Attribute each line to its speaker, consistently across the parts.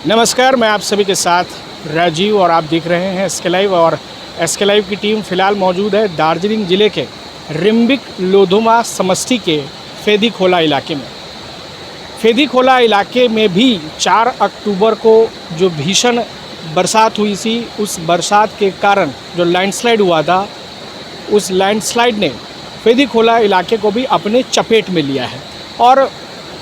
Speaker 1: नमस्कार, मैं आप सभी के साथ राजीव और आप देख रहे हैं एसके लाइव। और एसके लाइव की टीम फ़िलहाल मौजूद है दार्जिलिंग ज़िले के रिम्बिक लोधोमा समष्टि के फेदीखोला इलाके में। फेदीखोला इलाके में भी 4 अक्टूबर को जो भीषण बरसात हुई थी, उस बरसात के कारण जो लैंडस्लाइड हुआ था, उस लैंडस्लाइड ने फेदीखोला इलाके को भी अपने चपेट में लिया है। और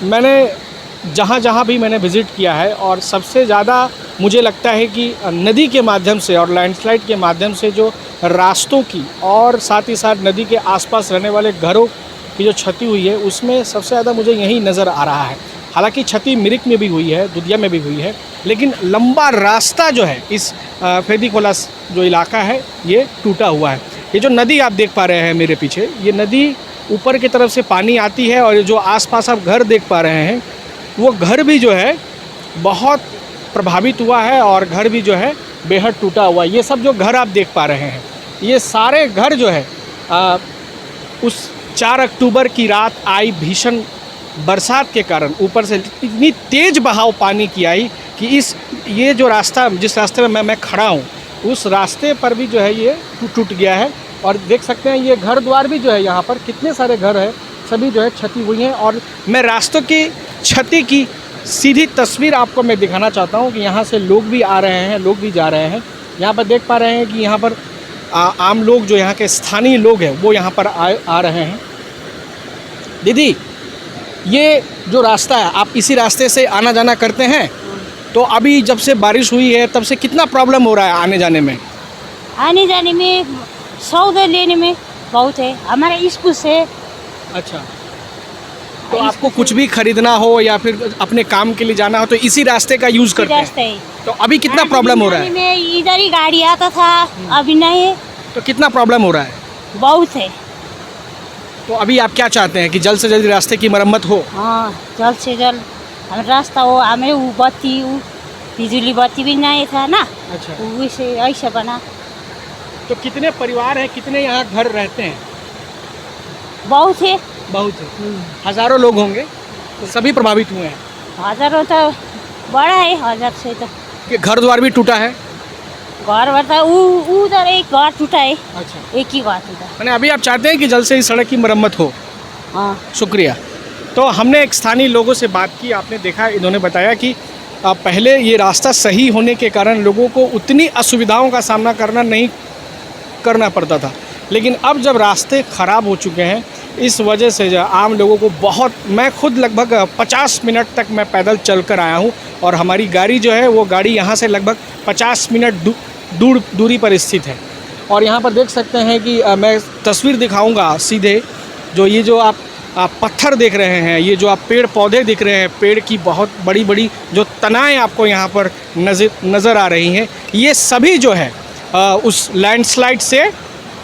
Speaker 1: मैंने जहाँ भी मैंने विज़िट किया है, और सबसे ज़्यादा मुझे लगता है कि नदी के माध्यम से और लैंडस्लाइड के माध्यम से जो रास्तों की और साथ ही साथ नदी के आसपास रहने वाले घरों की जो क्षति हुई है, उसमें सबसे ज़्यादा मुझे यही नज़र आ रहा है। हालांकि क्षति मिरिक में भी हुई है, दुधिया में भी हुई है, लेकिन लंबा रास्ता जो है इस फेदीखोला जो इलाका है ये टूटा हुआ है। ये जो नदी आप देख पा रहे हैं मेरे पीछे, ये नदी ऊपर की तरफ से पानी आती है, और जो आसपास आप घर देख पा रहे हैं वो घर भी जो है बहुत प्रभावित हुआ है, और घर भी जो है बेहद टूटा हुआ है। ये सब जो घर आप देख पा रहे हैं, ये सारे घर जो है उस 4 अक्टूबर की रात आई भीषण बरसात के कारण ऊपर से इतनी तेज़ बहाव पानी की आई कि ये जो रास्ता, जिस रास्ते में मैं खड़ा हूँ, उस रास्ते पर भी जो है ये टूट गया है। और देख सकते हैं ये घर द्वार भी जो है, यहाँ पर कितने सारे घर हैं, सभी जो है क्षति हुई हैं। और मैं रास्तों की क्षति की सीधी तस्वीर आपको मैं दिखाना चाहता हूँ कि यहाँ से लोग भी आ रहे हैं, लोग भी जा रहे हैं। यहाँ पर देख पा रहे हैं कि यहाँ पर आम लोग, जो यहाँ के स्थानीय लोग हैं, वो यहाँ पर आ रहे हैं। दीदी, ये जो रास्ता है, आप इसी रास्ते से आना जाना करते हैं? तो अभी जब से बारिश हुई है तब से कितना प्रॉब्लम हो रहा है आने जाने में?
Speaker 2: आने जाने में, सौदा लेने में बहुत है। हमारा स्कूल से। अच्छा,
Speaker 1: तो आपको कुछ भी खरीदना हो या फिर अपने काम के लिए जाना हो तो इसी रास्ते का यूज़ करते हैं? तो अभी कितना प्रॉब्लम हो रहा है?
Speaker 2: में इधर ही गाड़ी आता था, अभी नहीं है।
Speaker 1: तो कितना प्रॉब्लम हो रहा है?
Speaker 2: बहुत है।
Speaker 1: तो अभी आप क्या चाहते हैं कि जल्द से जल्द रास्ते की मरम्मत हो?
Speaker 2: हाँ, जल्द से जल्द हमें रास्ता हो। हमें वो बत्ती, वो बिजली बत्ती भी नहीं था ना। अच्छा, वैसे ऐसा बना।
Speaker 1: तो कितने परिवार हैं, कितने यहाँ घर रहते हैं?
Speaker 2: बहुत है।
Speaker 1: बहुत है, हज़ारों लोग होंगे। तो सभी प्रभावित हुए हैं?
Speaker 2: हज़ारों तो बड़ा है, 1000 से तो।
Speaker 1: कि घर द्वार भी टूटा है?
Speaker 2: घर बता, उधर एक घर टूटा है।
Speaker 1: अच्छा,
Speaker 2: एक ही घर टूटा।
Speaker 1: मैंने अभी आप चाहते हैं कि जल्द से इस सड़क की मरम्मत हो?
Speaker 2: हाँ,
Speaker 1: शुक्रिया। तो हमने एक स्थानीय लोगों से बात की, आपने देखा, इन्होंने बताया कि पहले ये रास्ता सही होने के कारण लोगों को उतनी असुविधाओं का सामना नहीं करना पड़ता था, लेकिन अब जब रास्ते ख़राब हो चुके हैं, इस वजह से जो आम लोगों को बहुत, मैं खुद लगभग 50 मिनट तक मैं पैदल चल कर आया हूँ, और हमारी गाड़ी जो है वो गाड़ी यहाँ से लगभग 50 मिनट दूरी पर स्थित है। और यहाँ पर देख सकते हैं कि मैं तस्वीर दिखाऊंगा सीधे, जो ये जो आप पत्थर देख रहे हैं, ये जो आप पेड़ पौधे दिख रहे हैं, पेड़ की बहुत बड़ी बड़ी जो तनाएँ आपको यहाँ पर नज़र आ रही हैं, ये सभी जो है उस लैंडस्लाइड से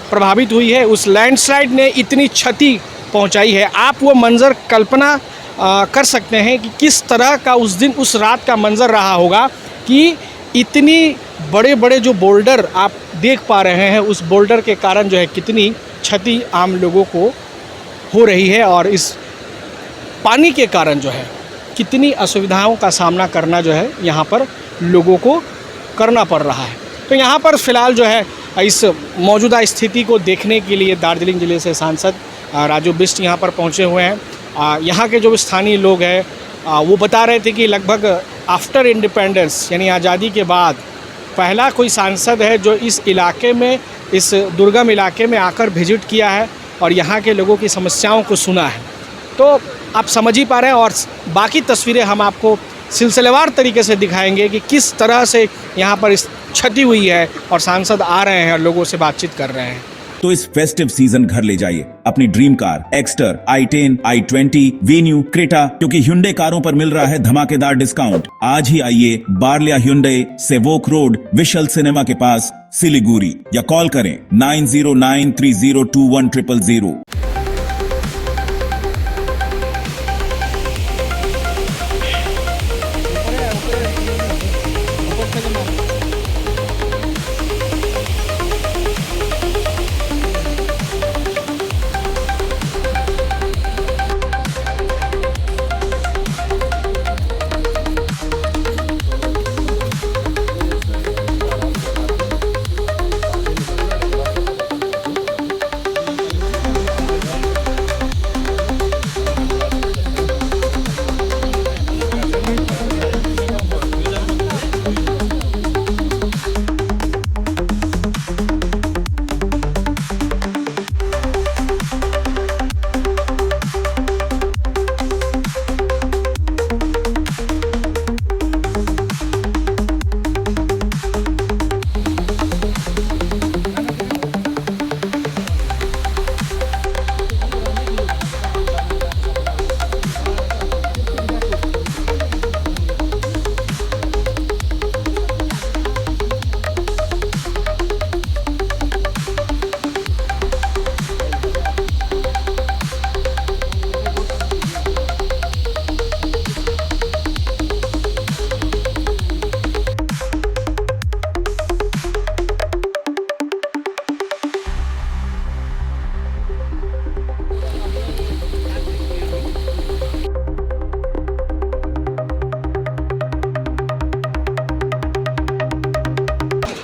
Speaker 1: प्रभावित हुई है। उस लैंडस्लाइड ने इतनी क्षति पहुंचाई है, आप वो मंज़र कल्पना कर सकते हैं कि किस तरह का उस दिन, उस रात का मंज़र रहा होगा, कि इतनी बड़े बड़े जो बोल्डर आप देख पा रहे हैं, उस बोल्डर के कारण जो है कितनी क्षति आम लोगों को हो रही है, और इस पानी के कारण जो है कितनी असुविधाओं का सामना करना जो है यहाँ पर लोगों को करना पड़ रहा है। तो यहाँ पर फ़िलहाल जो है इस मौजूदा स्थिति को देखने के लिए दार्जिलिंग ज़िले से सांसद राजू बिष्ट यहाँ पर पहुँचे हुए हैं। यहाँ के जो स्थानीय लोग हैं वो बता रहे थे कि लगभग आफ्टर इंडिपेंडेंस, यानी आज़ादी के बाद, पहला कोई सांसद है जो इस इलाके में, इस दुर्गम इलाके में आकर विजिट किया है और यहाँ के लोगों की समस्याओं को सुना है। तो आप समझ ही पा रहे हैं, और बाकी तस्वीरें हम आपको सिलसिलेवार तरीके से दिखाएंगे कि किस तरह से यहाँ पर क्षति हुई है, और सांसद आ रहे हैं और लोगों से बातचीत कर रहे हैं।
Speaker 3: तो इस फेस्टिव सीजन घर ले जाइए अपनी dream car Exter, i10, i20, venue, Creta, क्योंकि Hyundai कारों पर मिल रहा है धमाकेदार डिस्काउंट। आज ही आइए बार्लिया Hyundai, Sevoke road, we shall cinema के पास, सिलीगुड़ी, या कॉल करें 9093021000।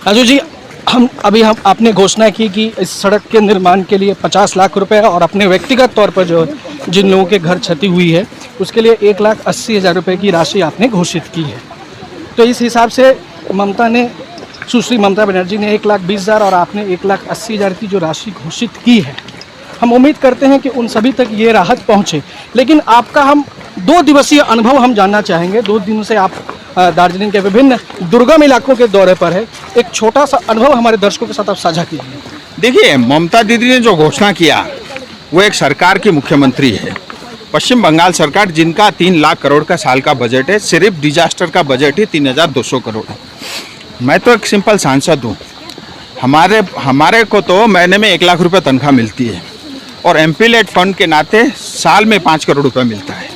Speaker 1: राजू जी, हम आपने घोषणा की कि इस सड़क के निर्माण के लिए 50 लाख रुपए और अपने व्यक्तिगत तौर पर जो जिन लोगों के घर क्षति हुई है उसके लिए 1,80,000 रुपये की राशि आपने घोषित की है। तो इस हिसाब से सुश्री ममता बनर्जी ने 1,20,000 और आपने 1,80,000 की जो राशि घोषित की है, हम उम्मीद करते हैं कि उन सभी तक ये राहत पहुँचे। लेकिन आपका हम 2 दिवसीय अनुभव हम जानना चाहेंगे। 2 दिनों से आप दार्जिलिंग के विभिन्न दुर्गम इलाकों के दौरे पर है। एक छोटा सा अनुभव हमारे दर्शकों के साथ आप साझा कीजिए।
Speaker 4: देखिए, ममता दीदी ने जो घोषणा किया वो एक सरकार की मुख्यमंत्री है, पश्चिम बंगाल सरकार, जिनका 3 लाख करोड़ का साल का बजट है। सिर्फ डिजास्टर का बजट ही 3,200 करोड़ है। मैं तो एक सिंपल सांसद हूँ। हमारे को तो महीने में 1 लाख रुपये तनख्वाह मिलती है और एमपीलेट फंड के नाते साल में 5 करोड़ रुपया मिलता है।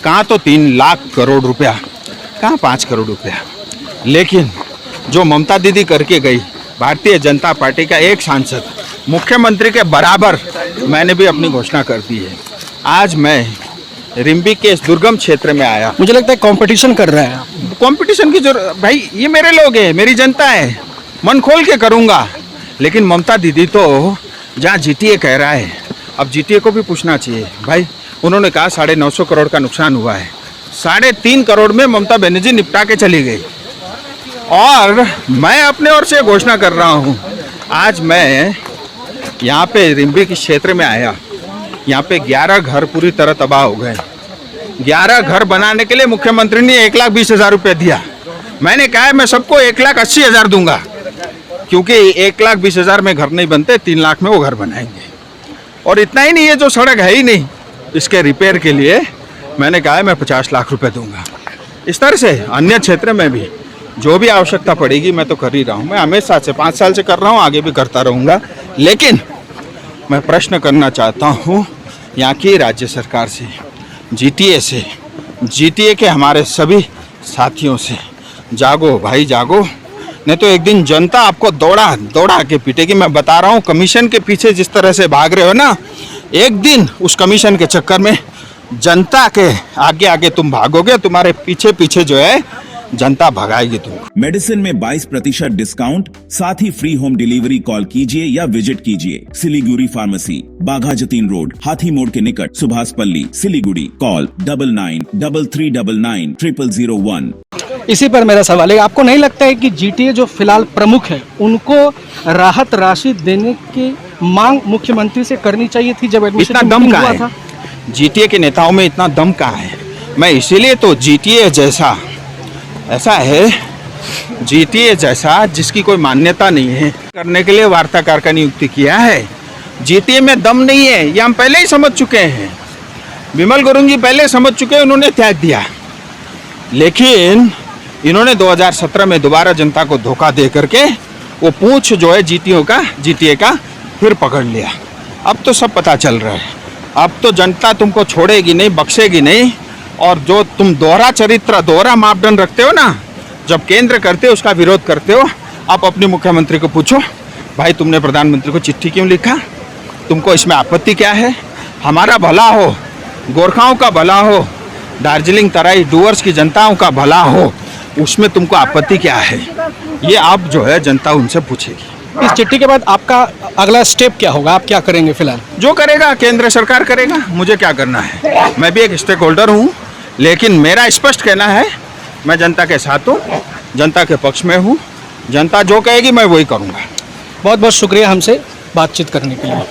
Speaker 4: कहाँ तो 3 लाख करोड़ रुपया, कहाँ 5 करोड़ रुपया। लेकिन जो ममता दीदी करके गई, भारतीय जनता पार्टी का एक सांसद मुख्यमंत्री के बराबर मैंने भी अपनी घोषणा कर दी है। आज मैं रिम्बिक के इस दुर्गम क्षेत्र में आया।
Speaker 1: मुझे लगता है कंपटीशन कर रहे हैं।
Speaker 4: कंपटीशन की जरूरत भाई, ये मेरे लोग हैं, मेरी जनता है, मन खोल के करूँगा। लेकिन ममता दीदी तो जहाँ जीटीए कह रहा है, अब जीटीए को भी पूछना चाहिए भाई। उन्होंने कहा 950 करोड़ का नुकसान हुआ है, 3.5 करोड़ में ममता बनर्जी निपटा के चली गई। और मैं अपने ओर से घोषणा कर रहा हूँ। आज मैं यहाँ पे रिम्बिक क्षेत्र में आया, यहाँ पे 11 घर पूरी तरह तबाह हो गए। 11 घर बनाने के लिए मुख्यमंत्री ने 1,20,000 रुपये दिया। मैंने कहा है मैं सबको 1,80,000 दूंगा, क्योंकि 1,20,000 में घर नहीं बनते, 3 लाख में वो घर बनाएंगे। और इतना ही नहीं, ये जो सड़क है ही नहीं, इसके रिपेयर के लिए मैंने कहा है मैं 50 लाख रुपए दूंगा। इस तरह से अन्य क्षेत्र में भी जो भी आवश्यकता पड़ेगी मैं तो कर ही रहा हूँ। मैं हमेशा से 5 साल से कर रहा हूँ, आगे भी करता रहूँगा। लेकिन मैं प्रश्न करना चाहता हूँ यहाँ की राज्य सरकार से, जीटीए से, जीटीए के हमारे सभी साथियों से, जागो भाई जागो, नहीं तो एक दिन जनता आपको दौड़ा के पीटेगी। मैं बता रहा हूँ, कमीशन के पीछे जिस तरह से भाग रहे हो ना, एक दिन उस कमीशन के चक्कर में जनता के आगे आगे तुम भागोगे, तुम्हारे पीछे पीछे जो है जनता भगाएगी तुमको।
Speaker 3: मेडिसिन में 22% डिस्काउंट, साथ ही फ्री होम डिलीवरी। कॉल कीजिए या विजिट कीजिए सिलीगुड़ी फार्मेसी, बाघा जतीन रोड, हाथी मोड़ के निकट, सुभाष पल्ली, सिलीगुड़ी। कॉल 9933990001।
Speaker 1: इसी पर मेरा सवाल है, आपको नहीं लगता है कि जीटीए जो फिलहाल प्रमुख है उनको राहत राशि देने की मांग मुख्यमंत्री से करनी चाहिए थी जब एडमिशन
Speaker 4: इतना दम कहाँ है? जीटीए के नेताओं में इतना दम कहाँ है? मैं इसीलिए तो जीटीए जैसा, ऐसा है जीटीए जैसा जिसकी कोई मान्यता नहीं है, करने के लिए वार्ताकार का नियुक्ति किया है। जीटीए में दम नहीं है, ये हम पहले ही समझ चुके हैं। विमल गुरुंग जी पहले समझ चुके हैं, उन्होंने त्याग दिया। लेकिन इन्होंने 2017 में दोबारा जनता को धोखा दे करके वो पूंछ जो है जीटीए का फिर पकड़ लिया। अब तो सब पता चल रहा है, अब तो जनता तुमको छोड़ेगी नहीं, बख्शेगी नहीं। और जो तुम दोहरा चरित्र, दोहरा मापदंड रखते हो ना, जब केंद्र करते हो उसका विरोध करते हो। आप अपने मुख्यमंत्री को पूछो, भाई तुमने प्रधानमंत्री को चिट्ठी क्यों लिखा, तुमको इसमें आपत्ति क्या है? हमारा भला हो, गोरखाओं का भला हो, दार्जिलिंग तराई डूअर्स की जनताओं का भला हो, उसमें तुमको आपत्ति क्या है? ये आप जो है जनता उनसे पूछेगी।
Speaker 1: इस चिट्ठी के बाद आपका अगला स्टेप क्या होगा? आप क्या करेंगे? फिलहाल
Speaker 4: जो करेगा केंद्र सरकार करेगा, मुझे क्या करना है? मैं भी एक स्टेक होल्डर हूँ, लेकिन मेरा स्पष्ट कहना है, मैं जनता के साथ हूँ, जनता के पक्ष में हूँ। जनता जो कहेगी मैं वही करूँगा।
Speaker 1: बहुत बहुत शुक्रिया हमसे बातचीत करने के लिए।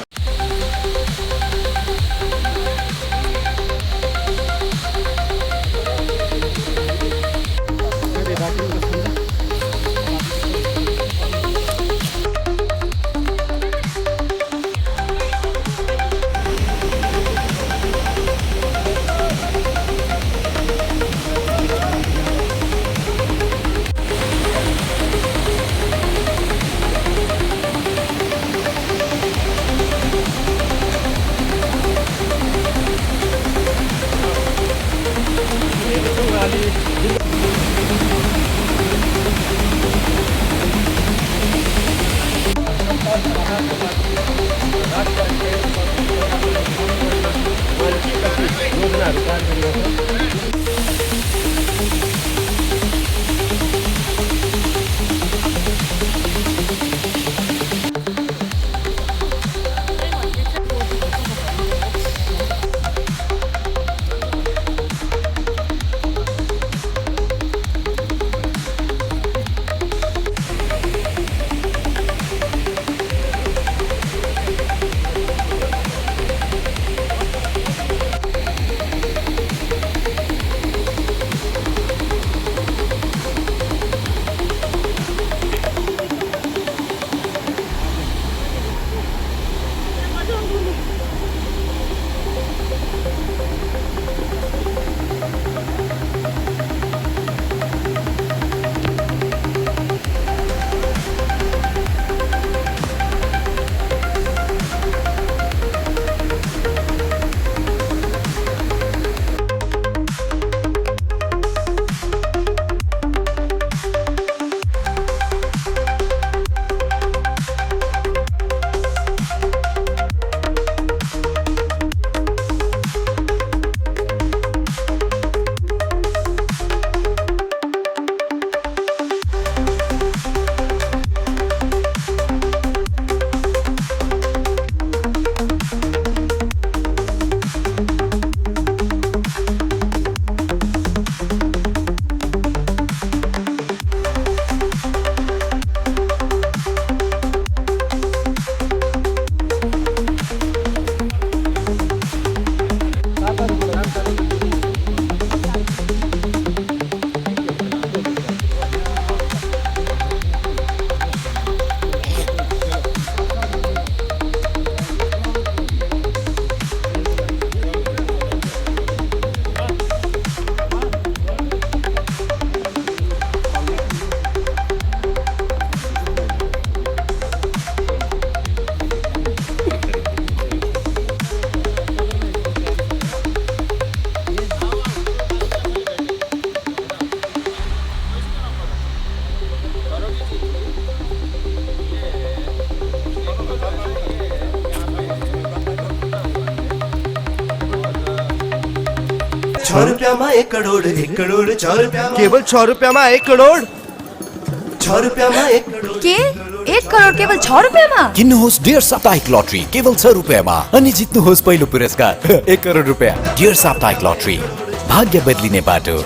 Speaker 5: ₹6 1 करोड़ 1 करोड़ ₹6
Speaker 6: केवल ₹6 में 1 करोड़
Speaker 5: ₹6 1 करोड़
Speaker 7: के 1 करोड केवल ₹6
Speaker 8: किन्नुहोस् डियर साप्ताहिक लटरी केवल ₹6 अनि जित्नुहोस् पहिलो पुरस्कार 1 करोड रुपैयाँ। डियर साप्ताहिक लटरी, भाग्य बदलिने बाटो।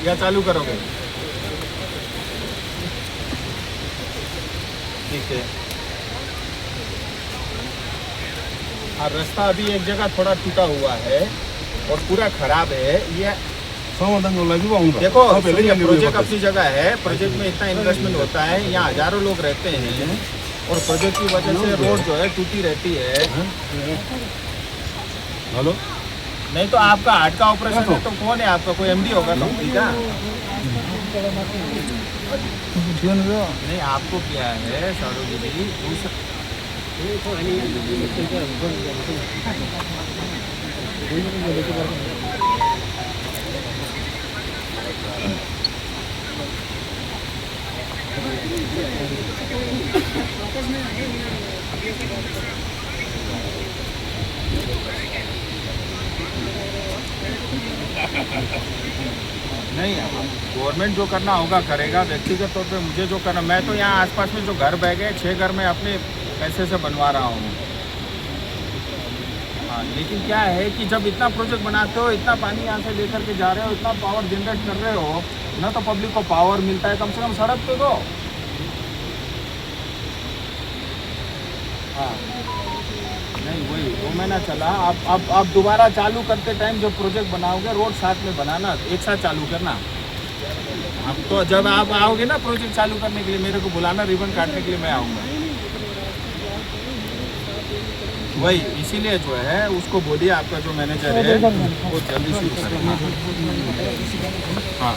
Speaker 4: या चालू करोगे? ठीक है। और रास्ता अभी एक जगह थोड़ा टूटा हुआ है और पूरा खराब है। ये देखो, प्रोजेक्ट अपनी जगह है, प्रोजेक्ट में इतना इन्वेस्टमेंट होता है, यहाँ हजारों लोग रहते हैं और प्रोजेक्ट की वजह से रोड जो है टूटी रहती है। हेलो, नहीं तो आपका हार्ट का ऑपरेशन है तो कौन है आपका? कोई एमडी होगा कंपनी का? नहीं, आपको क्या है शाहरुख दीदी? नहीं, गवर्नमेंट जो करना होगा करेगा। व्यक्तिगत तौर पे मुझे जो करना, मैं तो यहाँ आसपास में जो घर बह गए 6 घर में अपने पैसे से बनवा रहा हूँ। हाँ, लेकिन क्या है कि जब इतना प्रोजेक्ट बनाते हो, इतना पानी यहाँ से लेकर के जा रहे हो, इतना पावर जनरेट कर रहे हो ना, तो पब्लिक को पावर मिलता है, कम से कम सड़क पे दो। हाँ, नहीं वही 2 महीना चला। अब दोबारा चालू करते टाइम जब प्रोजेक्ट बनाओगे, रोड साथ में बनाना, एक साथ चालू करना। अब तो जब आप आओगे ना प्रोजेक्ट चालू करने के लिए, मेरे को बुलाना, रिबन काटने के लिए मैं आऊँगा। वही इसीलिए जो है उसको बोलिए, आपका जो मैनेजर है वो जल्दी शुरू करेगा। हाँ,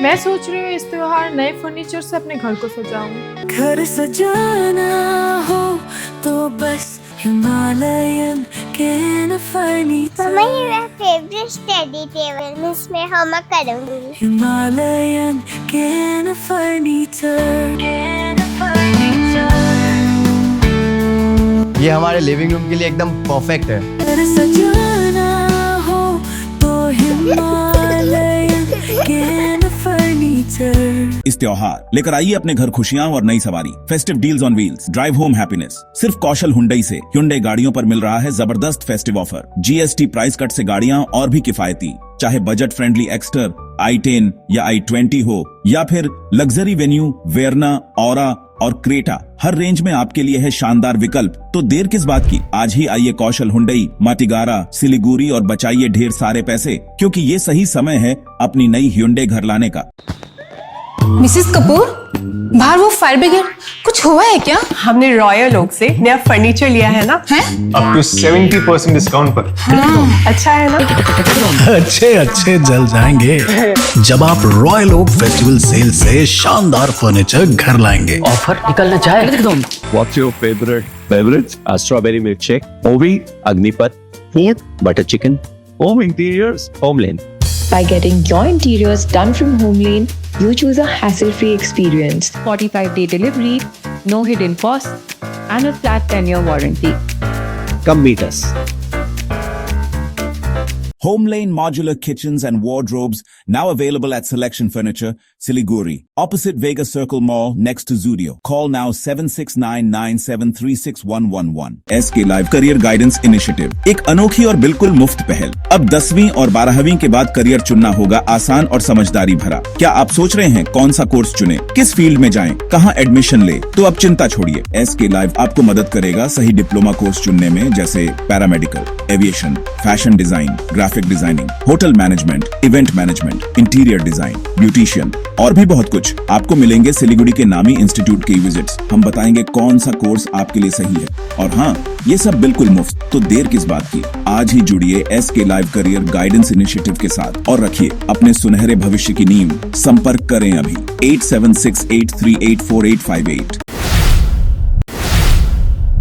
Speaker 9: मैं सोच रही हूँ इस त्योहार नए फर्नीचर से अपने घर को सजाऊं।
Speaker 10: घर सजाना हो तो बस हिमालयन कैन फर्नीचर।
Speaker 11: मम्मा, ये मेरा फेवरेट स्टडी टेबल, मैं इसमें होमवर्क करूंगी।
Speaker 10: Himalayan can furniture, can furniture.
Speaker 6: ये हमारे लिविंग रूम के लिए एकदम परफेक्ट है।
Speaker 10: घर सजाना हो तो हिमालयन कैन फर्नीचर।
Speaker 3: इस त्योहार लेकर आइए अपने घर खुशियां और नई सवारी। Festive deals on wheels, drive home happiness. सिर्फ कौशल हुंडई से Hyundai गाड़ियों पर मिल रहा है जबरदस्त festive offer. GST price cut से गाड़ियां और भी किफायती, चाहे बजट फ्रेंडली एक्स्टर, i10 या i20 हो, या फिर लग्जरी वेन्यू, वेरना, औरा, और क्रेटा हर रेंज में आपके लिए है शानदार विकल्प। तो देर किस बात की, आज ही आइए कौशल हुंडई, माटीगारा, सिलीगुड़ी और बचाइए ढेर सारे पैसे, क्योंकि ये सही समय है अपनी नई Hyundai घर लाने का।
Speaker 7: मिसेस कपूर, बाहर वो फायर ब्रिगेड, कुछ हुआ है क्या?
Speaker 9: हमने रॉयल ओक से नया फर्नीचर लिया है ना।
Speaker 7: हैं?
Speaker 5: अप टू 70% डिस्काउंट पर।
Speaker 9: अच्छा है ना।
Speaker 12: अच्छे अच्छे जल जाएंगे जब आप रॉयल ओक फेस्टिवल सेल से शानदार फर्नीचर घर लाएंगे।
Speaker 8: ऑफर निकलना चाहे एकदम।
Speaker 13: What's your favorite beverage? A strawberry milkshake, Ovi, Agnipat, food, butter chicken, home interiors, Homeland.
Speaker 10: By getting your interiors done from Homelane, you choose a hassle-free experience. 45-day delivery, no hidden costs, and a flat 10-year warranty.
Speaker 13: Come meet us.
Speaker 3: Homelane Modular Kitchens and Wardrobes now available at Selection Furniture, Siliguri, opposite Vega Circle Mall, next to Zudio. Call now 7699736111. SK Live Career Guidance Initiative, एक अनोखी और बिल्कुल मुफ्त पहल। अब 10वीं और 12वीं के बाद करियर चुनना होगा आसान और समझदारी भरा। क्या आप सोच रहे हैं कौन सा कोर्स चुने, किस फील्ड में जाएं, कहां एडमिशन ले? तो अब चिंता छोड़िए, SK Live आपको मदद करेगा सही डिप्लोमा कोर्स चुनने में, जैसे paramedical, aviation, fashion design, graphic designing, hotel management, event management, interior design, beautician और भी बहुत कुछ। आपको मिलेंगे सिलीगुड़ी के नामी इंस्टीट्यूट के विजिट्स। हम बताएंगे कौन सा कोर्स आपके लिए सही है, और हाँ, ये सब बिल्कुल मुफ्त। तो देर किस बात की, आज ही जुड़िए SK Live career guidance initiative के साथ और रखिए अपने सुनहरे भविष्य की नींव। संपर्क करें अभी 8768384858।